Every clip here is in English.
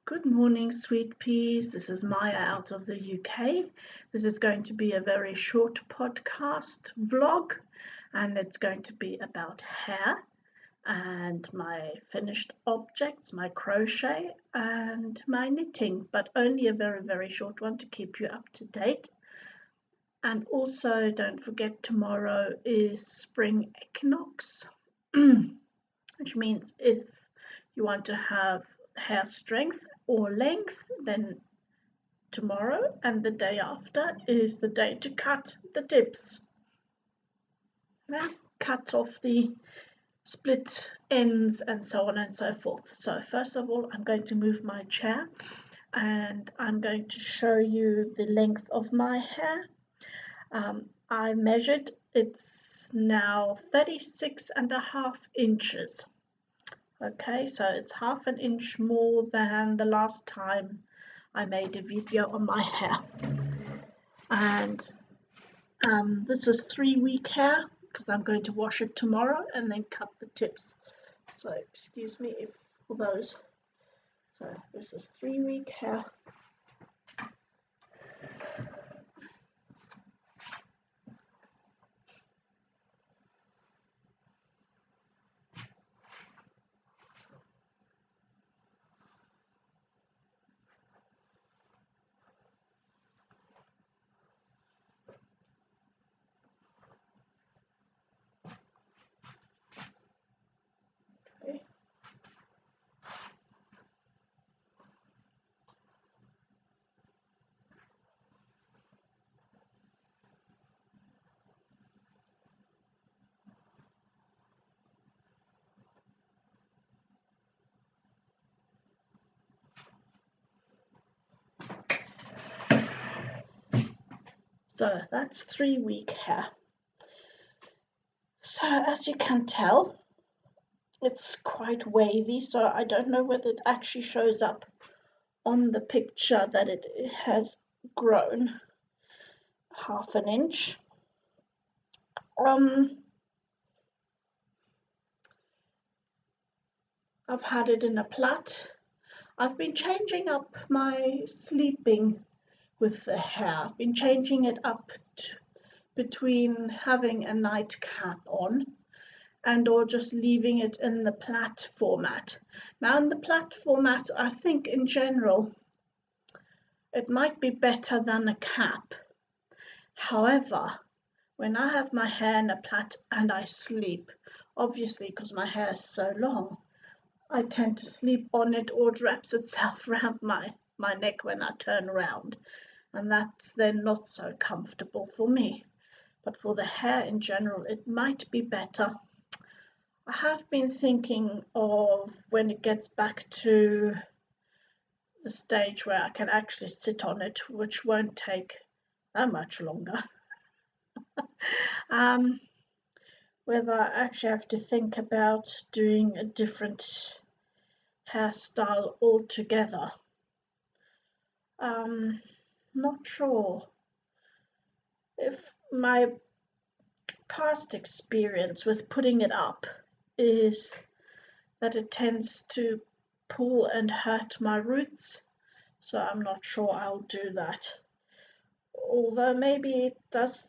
Good morning, sweet peas. This is Maya out of the UK. This is going to be a very short podcast vlog, and it's going to be about hair and my finished objects, my crochet and my knitting, but only a very, very short one to keep you up to date. And also, don't forget, tomorrow is spring equinox, which means if you want to have hair strength or length, then tomorrow and the day after is the day to cut the tips. Yeah, cut off the split ends and so on and so forth. So first of all, I'm going to move my chair and I'm going to show you the length of my hair. I measured, it's now 36.5 inches. Okay, so it's half an inch more than the last time I made a video on my hair. And this is 3-week hair because I'm going to wash it tomorrow and then cut the tips. So excuse me if for those. So this is 3-week hair. Okay. So that's 3-week hair. So as you can tell, it's quite wavy, so I don't know whether it actually shows up on the picture that it has grown half an inch. I've had it in a plait. I've been changing up my sleeping with the hair. I've been changing it up between having a nightcap on and or just leaving it in the plait format. Now in the plait format, I think in general it might be better than a cap. However, when I have my hair in a plait and I sleep, obviously because my hair is so long, I tend to sleep on it or it wraps itself around my neck when I turn around, and that's then not so comfortable for me. But for the hair in general, it might be better. I have been thinking of when it gets back to the stage where I can actually sit on it, which won't take that much longer. Whether I actually have to think about doing a different hairstyle altogether. Not sure. If my past experience with putting it up is that it tends to pull and hurt my roots, so I'm not sure I'll do that. Although maybe it does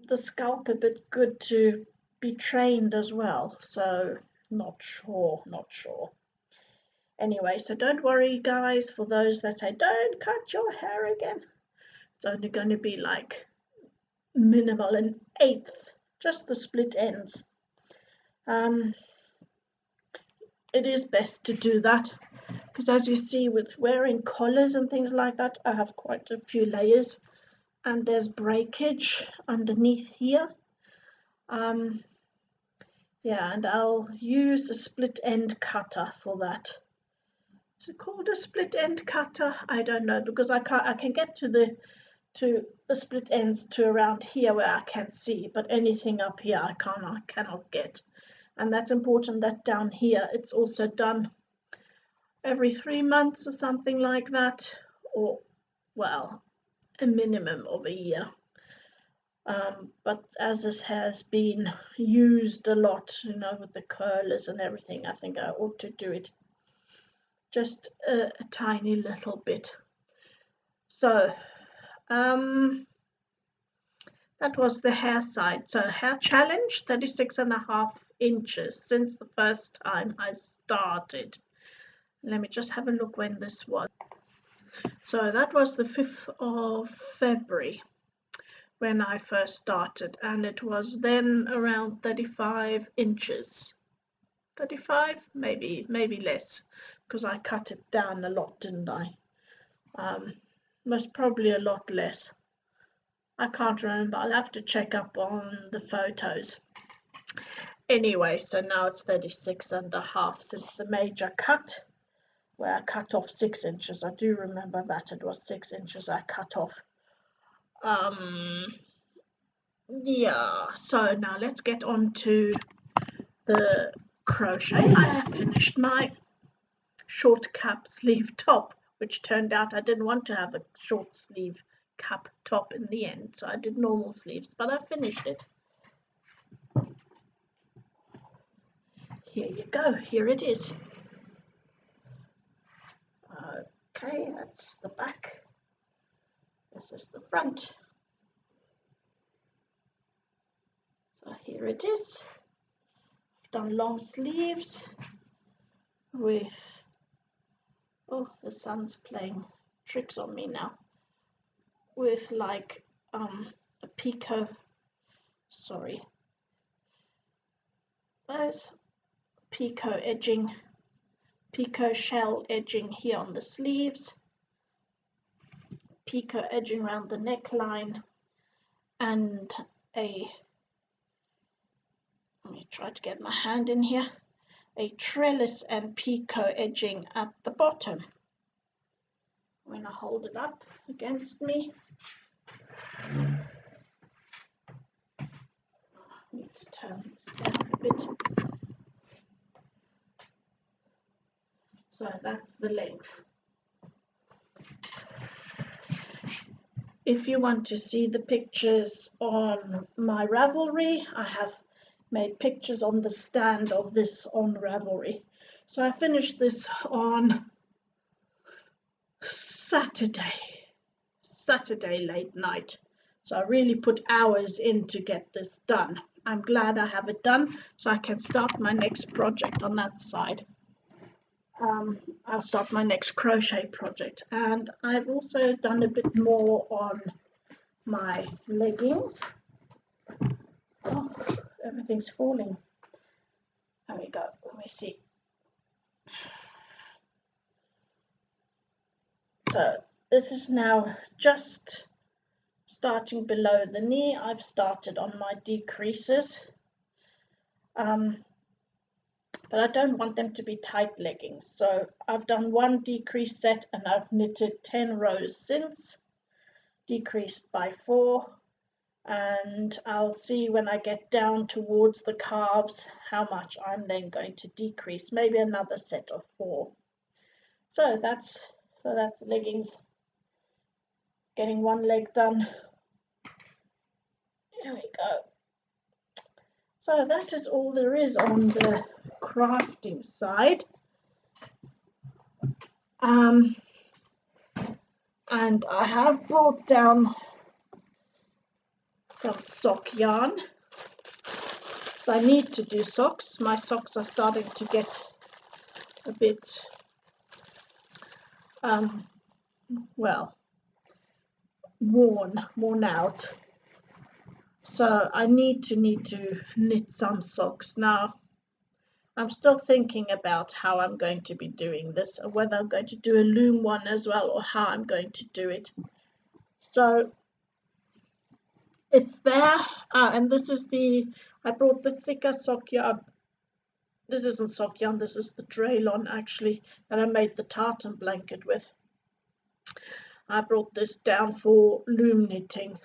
the scalp a bit good to be trained as well, so not sure. Anyway, so don't worry guys, for those that say don't cut your hair again, it's only going to be like minimal, an eighth, just the split ends. It is best to do that because as you see with wearing collars and things like that, I have quite a few layers and there's breakage underneath here. Yeah, and I'll use a split end cutter for that. Is it called a split end cutter? I don't know, because I can get to the split ends to around here where I can see, but anything up here I cannot get. And that's important that down here it's also done every 3 months or something like that, or well, a minimum of a year. But as this has been used a lot, with the curlers and everything, I think I ought to do it just a tiny little bit. So that was the hair side. So hair challenge, 36.5 inches since the first time I started. Let me just have a look when this was. So that was the 5th of February when I first started, and it was then around 35 inches. 35, maybe less, because I cut it down a lot, didn't I? Most probably a lot less. I can't remember. I'll have to check up on the photos. Anyway, so now it's 36.5 since the major cut, where I cut off 6 inches. I do remember that it was 6 inches I cut off. Yeah, so now let's get on to the crochet. I have finished my short cap sleeve top, which turned out I didn't want to have a short sleeve cap top in the end, so I did normal sleeves, but I finished it. Here you go, here it is. Okay, that's the back. This is the front. So here it is. I've done long sleeves with, oh, the sun's playing tricks on me now, with like a picot, sorry, there's picot edging, picot shell edging here on the sleeves, picot edging around the neckline, and a, let me try to get my hand in here, a trellis and picot edging at the bottom. When I hold it up against me, I need to turn this down a bit. So that's the length. If you want to see the pictures on my Ravelry, I have made pictures on the stand of this on Ravelry. So I finished this on Saturday late night. So I really put hours in to get this done. I'm glad I have it done, so I can start my next project on that side. I'll start my next crochet project, and I've also done a bit more on my leggings. Oh, everything's falling. There we go. Let me see. So this is now just starting below the knee. I've started on my decreases, but I don't want them to be tight leggings. So I've done one decrease set and I've knitted 10 rows since, decreased by 4, and I'll see when I get down towards the calves how much I'm then going to decrease, maybe another set of 4. So that's leggings, getting one leg done. There we go. So that is all there is on the crafting side. And I have brought down some sock yarn. So I need to do socks. My socks are starting to get a bit, well, worn out. So I need to knit some socks. Now, I'm still thinking about how I'm going to be doing this, or whether I'm going to do a loom one as well, or how I'm going to do it. So it's there, and this is I brought the thicker sock yarn. This isn't sock yarn, this is the Draylon actually, that I made the tartan blanket with. I brought this down for loom knitting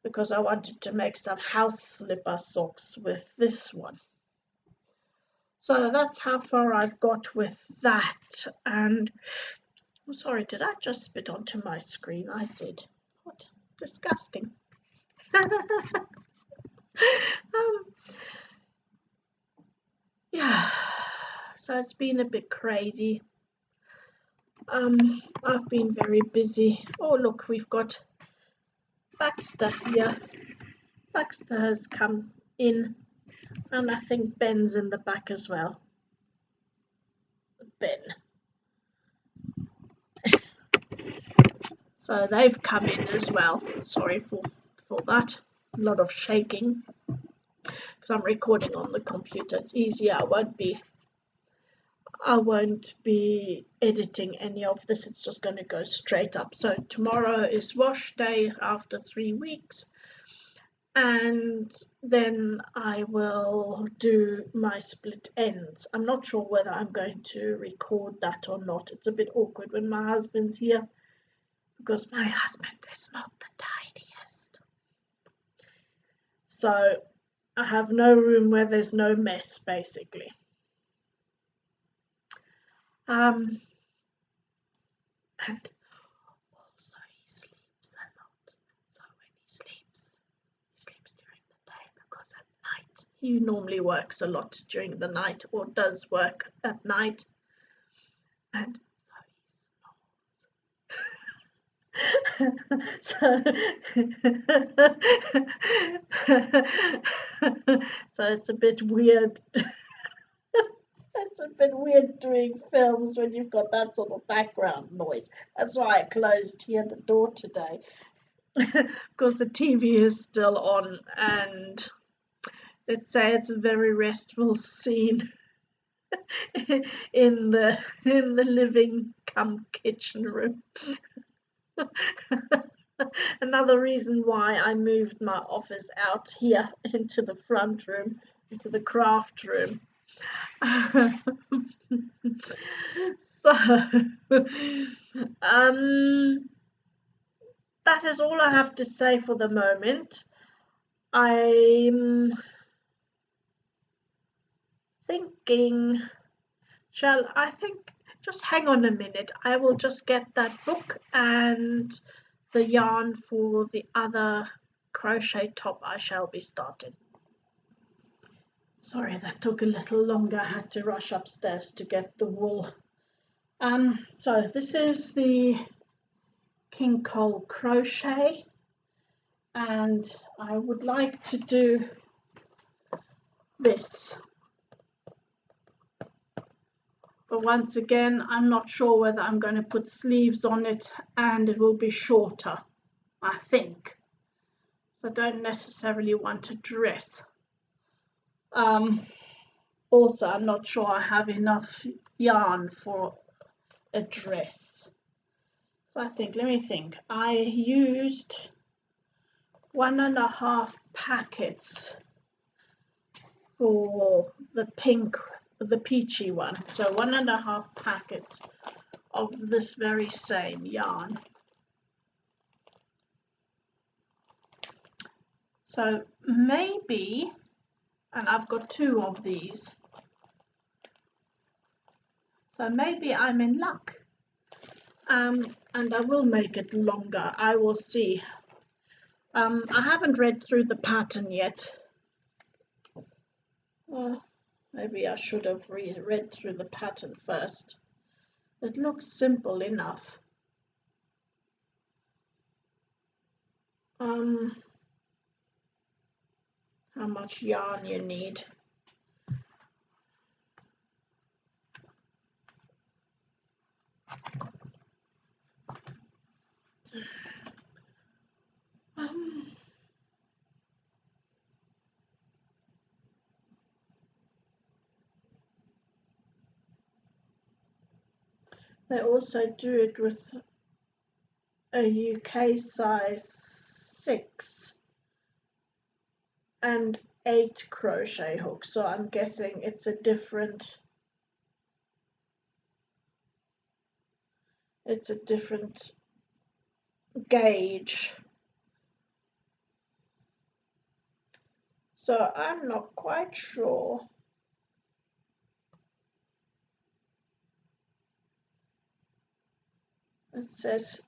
because I wanted to make some house slipper socks with this one. So that's how far I've got with that. And oh, sorry, did I just spit onto my screen? I did. What? Disgusting. Yeah, so it's been a bit crazy. I've been very busy. Oh look, we've got Baxter here. Baxter has come in, and I think Ben's in the back as well. Ben. So they've come in as well. Sorry for that. A lot of shaking because I'm recording on the computer. It's easier. I won't be editing any of this. It's just going to go straight up. So tomorrow is wash day after 3 weeks. And then I will do my split ends. I'm not sure whether I'm going to record that or not. It's a bit awkward when my husband's here because my husband is not the tidiest. So I have no room where there's no mess, basically. And also he sleeps a lot. So when he sleeps during the day because at night he normally works a lot during the night or does work at night. And so so it's a bit weird. It's a bit weird doing films when you've got that sort of background noise. That's why I closed here the door today. Because the TV is still on, and it's a very restful scene in the living cum kitchen room. Another reason why I moved my office out here into the front room, into the craft room. So that is all I have to say for the moment. I'm thinking, just hang on a minute. I will just get that book and the yarn for the other crochet top I shall be starting. Sorry, that took a little longer. I had to rush upstairs to get the wool. So this is the King Cole crochet, and I would like to do this. But once again, I'm not sure whether I'm going to put sleeves on it, and it will be shorter, I think. So I don't necessarily want a dress. Also, I'm not sure I have enough yarn for a dress. So let me think. I used 1.5 packets for the pink, the peachy one. So 1.5 packets of this very same yarn. So maybe, and I've got 2 of these. So maybe I'm in luck. And I will make it longer. I will see. I haven't read through the pattern yet. Maybe I should have read through the pattern first. It looks simple enough. How much yarn you need. They also do it with a UK size 6 and 8 crochet hooks, so I'm guessing it's a different gauge. So I'm not quite sure. It says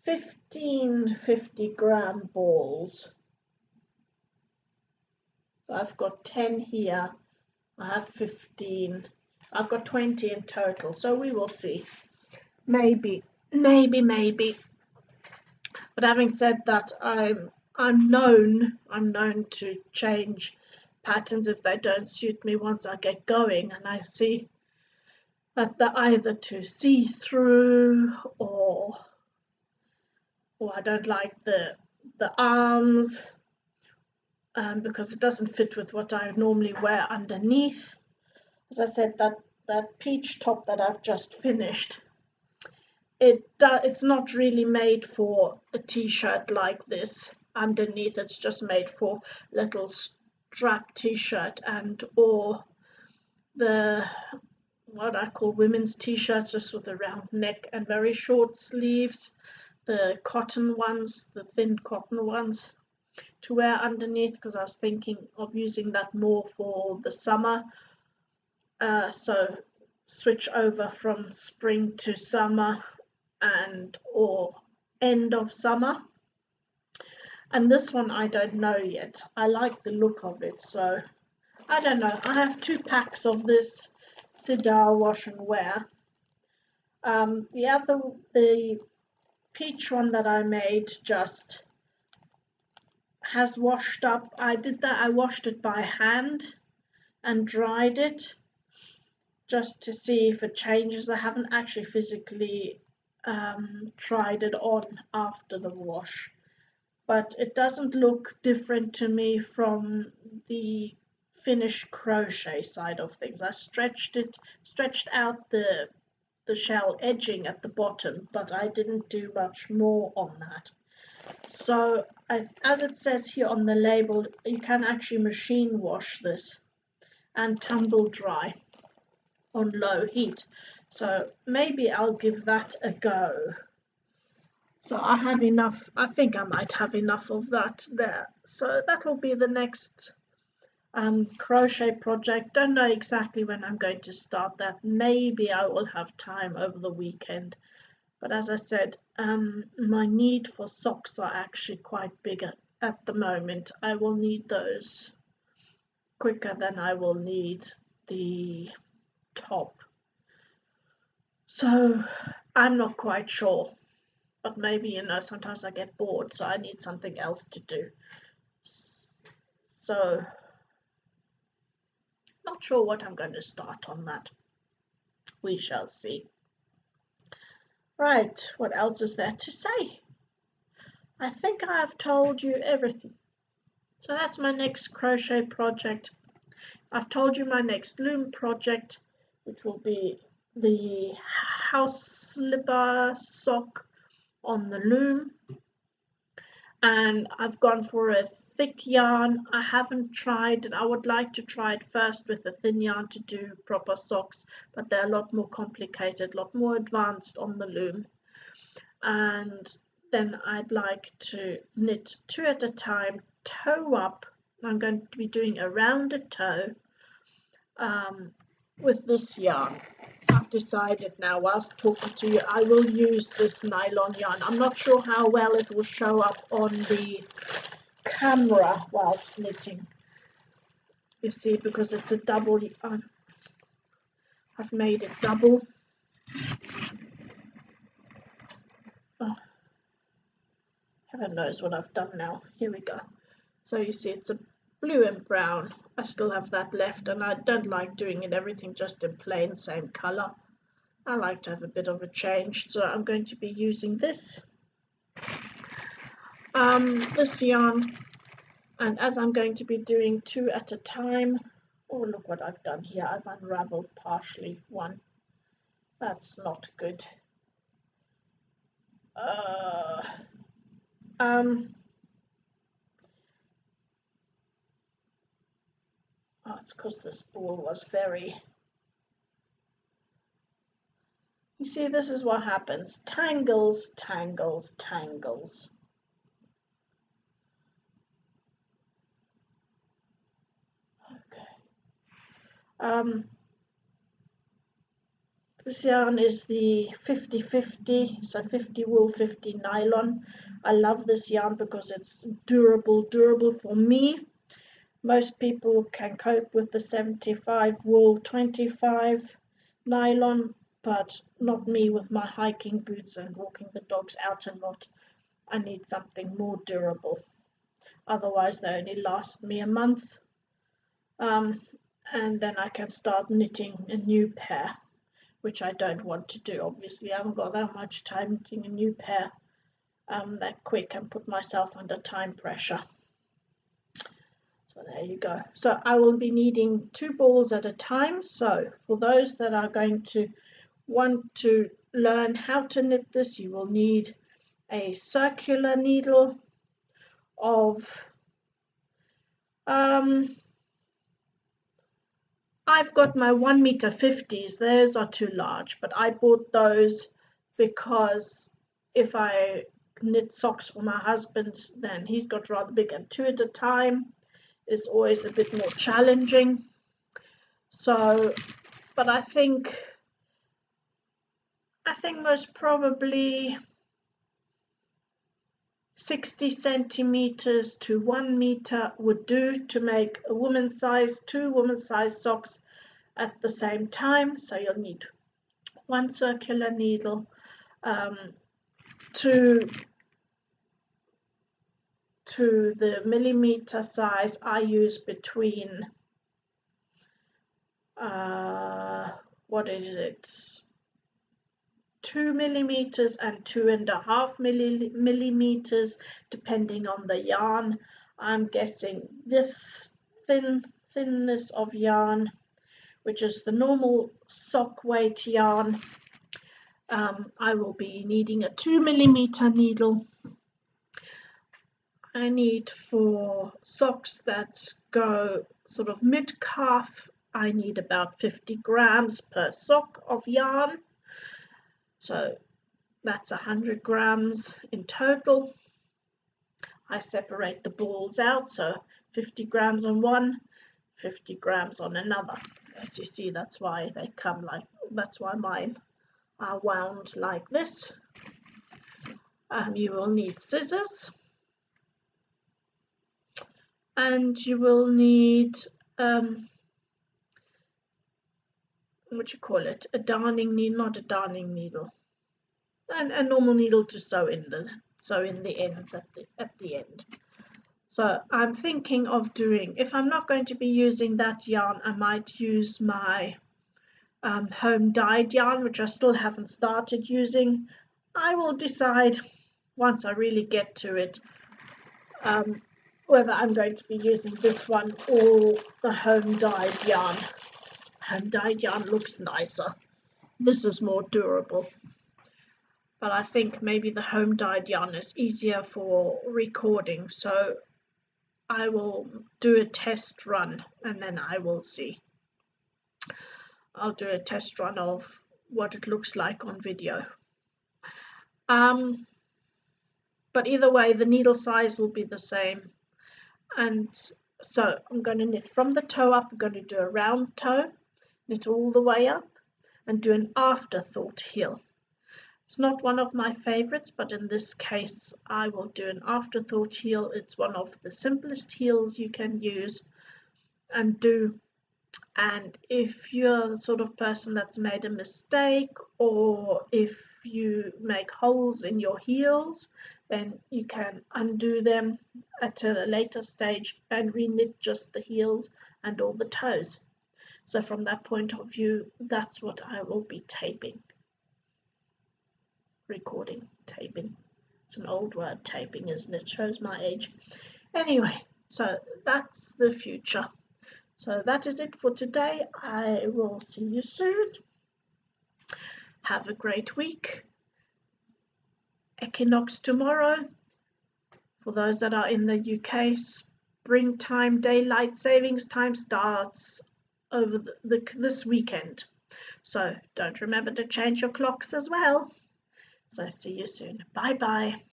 15 50-gram balls. So I've got 10 here. I have 15. I've got 20 in total, so we will see. Maybe. But having said that, I'm known to change patterns if they don't suit me once I get going, and I see that they're either too see-through or I don't like the arms because it doesn't fit with what I normally wear underneath. As I said, that peach top that I've just finished, it's not really made for a t-shirt like this underneath. It's just made for little strap t-shirt and or the what I call women's t-shirts, just with a round neck and very short sleeves, the cotton ones, the thin cotton ones to wear underneath, because I was thinking of using that more for the summer. So switch over from spring to summer and or end of summer. And this one I don't know yet. I like the look of it, so I don't know. I have 2 packs of this Sidar wash and wear. The peach one that I made just has washed up. I washed it by hand and dried it just to see if it changes. I haven't actually physically tried it on after the wash, but it doesn't look different to me from the finished crochet side of things. I stretched out the shell edging at the bottom, but I didn't do much more on that. So as it says here on the label, you can actually machine wash this and tumble dry on low heat. So maybe I'll give that a go. So I have enough, I think I might have enough of that there. So that will be the next crochet project. Don't know exactly when I'm going to start that. Maybe I will have time over the weekend. But as I said, my need for socks are actually quite big at the moment. I will need those quicker than I will need the top. So I'm not quite sure. But maybe, sometimes I get bored, so I need something else to do. So not sure what I'm going to start on that. We shall see. Right, what else is there to say? I think I have told you everything. So that's my next crochet project. I've told you my next loom project, which will be the house slipper sock on the loom. And I've gone for a thick yarn. I haven't tried it. I would like to try it first with a thin yarn to do proper socks, but they're a lot more complicated, a lot more advanced on the loom. And then I'd like to knit 2 at a time, toe up. I'm going to be doing a rounded toe with this yarn. I've decided now, whilst talking to you, I will use this nylon yarn. I'm not sure how well it will show up on the camera whilst knitting. You see, because it's a double, I've made it double. Oh, heaven knows what I've done now. Here we go. So you see, it's a blue and brown. I still have that left, and I don't like doing it everything just in plain same color. I like to have a bit of a change, so I'm going to be using this this yarn, and as I'm going to be doing 2 at a time. Oh, look what I've done here. I've unraveled partially one. That's not good. Oh, it's because this ball was very... You see, this is what happens. Tangles, tangles, tangles. Okay. This yarn is the 50-50, so 50 wool, 50 nylon. I love this yarn because it's durable for me. Most people can cope with the 75 wool, 25 nylon, but not me with my hiking boots and walking the dogs out and not. I need something more durable. Otherwise, they only last me a month. And then I can start knitting a new pair, which I don't want to do. Obviously, I haven't got that much time knitting a new pair that quick and put myself under time pressure. So there you go. So I will be needing 2 balls at a time. So for those that are going to want to learn how to knit this, you will need a circular needle of I've got my 1 meter 50s. Those are too large, but I bought those because if I knit socks for my husband, then he's got rather big, and 2 at a time is always a bit more challenging. So, but I think most probably 60 centimeters to 1 meter would do to make a woman's size, 2 woman's size socks at the same time. So you'll need 1 circular needle, to the millimeter size I use between what is it, 2 millimeters and 2.5 millimeters, depending on the yarn. I'm guessing this thinness of yarn, which is the normal sock weight yarn, I will be needing a 2 millimeter needle. I need for socks that go sort of mid-calf, I need about 50 grams per sock of yarn. So that's 100 grams in total. I separate the balls out, so 50 grams on one, 50 grams on another. As you see, that's why they come like, that's why mine are wound like this. You will need scissors, and you will need what you call it, a darning needle, not a darning needle, and a normal needle to sew in the ends at the end. So I'm thinking of doing, if I'm not going to be using that yarn, I might use my home dyed yarn, which I still haven't started using. I will decide once I really get to it whether I'm going to be using this one or the home dyed yarn. Home dyed yarn looks nicer. This is more durable. But I think maybe the home dyed yarn is easier for recording, so I will do a test run and then I will see. I'll do a test run of what it looks like on video. But either way, the needle size will be the same. And so I'm going to knit from the toe up. I'm going to do a round toe, knit all the way up, and do an afterthought heel. It's not one of my favorites, but in this case I will do an afterthought heel. It's one of the simplest heels you can use and do. And if you're the sort of person that's made a mistake, or if you make holes in your heels, then you can undo them at a later stage and re-knit just the heels and all the toes. So from that point of view, that's what I will be taping. Taping. It's an old word, taping, isn't it? Shows my age. Anyway, so that's the future. So that is it for today. I will see you soon. Have a great week. Equinox tomorrow. For those that are in the UK, springtime daylight savings time starts over this weekend. So don't remember to change your clocks as well. So see you soon. Bye bye.